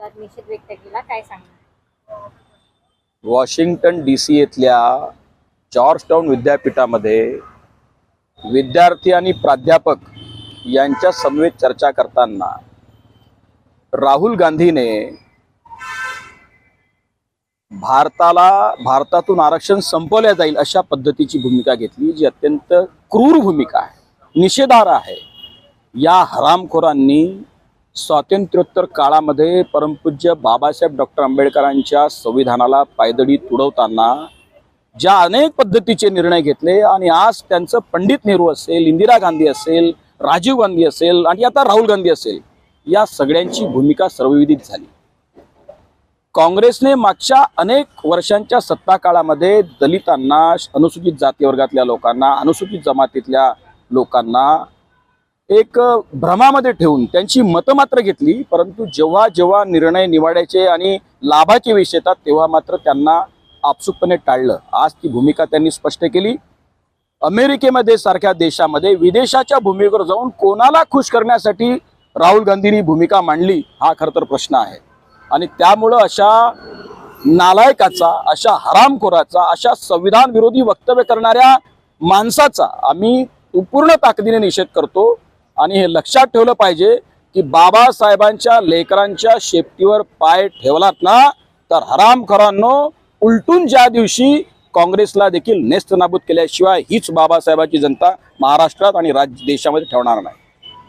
विरोधात निषेध व्यक्त केला, काय सांगणार? वॉशिंग्टन DC येथल्या जॉर्जटाउन विद्यापीठामध्ये विद्यार्थी आणि प्राध्यापक यांच्या समवेत चर्चा करताना राहुल गांधीने भारतातून आरक्षण संपवले जाईल अशा पद्धतीची भूमिका घेतली, जी अत्यंत क्रूर भूमिका आहे, निषेधार्ह आहे। या हरामखोरांनी स्वातंत्र्योत्तर काळामध्ये परमपूज्य बाबासाहेब डॉक्टर आंबेडकरांच्या संविधानाला पायदळी तुडवताना ज्या अनेक पद्धतीचे निर्णय घेतले आणि आज त्यांचं पंडित नेहरू असेल, इंदिरा गांधी असेल, राजीव गांधी असेल आणि आता राहुल गांधी असेल, या सगळ्यांची भूमिका सर्वविदित झाली। काँग्रेसने मागच्या अनेक वर्षांच्या सत्ता काळामध्ये दलितांना, अनुसूचित जाती वर्गातल्या लोकांना, अनुसूचित जमातीतल्या लोकांना एक भ्रमामध्ये ठेवून त्यांची मतं मात्र घेतली, परंतु जेव्हा जेव्हा निर्णय निवडायचे आणि लाभाचे विषय येतात तेव्हा मात्र त्यांना आपसुकपणे टाळलं। आज ती भूमिका त्यांनी स्पष्ट केली। अमेरिकेमध्ये सारख्या देशामध्ये विदेशाच्या भूमीवर जाऊन कोणाला खुश करण्यासाठी राहुल गांधींनी भूमिका मांडली, हा खरं तर प्रश्न आहे। आणि त्यामुळं अशा नालायकाचा, अशा हरामखोराचा, अशा संविधान विरोधी वक्तव्य करणाऱ्या माणसाचा आम्ही पूर्ण ताकदीने निषेध करतो। आणि हे लक्षात ठेवलं पाहिजे की बाबासाहेबांच्या लेकरांच्या शेपटीवर पाय ठेवलात ना तर हरामखोरांनो, उलटून ज्या दिवशी काँग्रेसला देखील नेस्तनाबूत केल्याशिवाय हीच बाबासाहेबांची जनता महाराष्ट्रात आणि देशामध्ये ठेवणार नाही।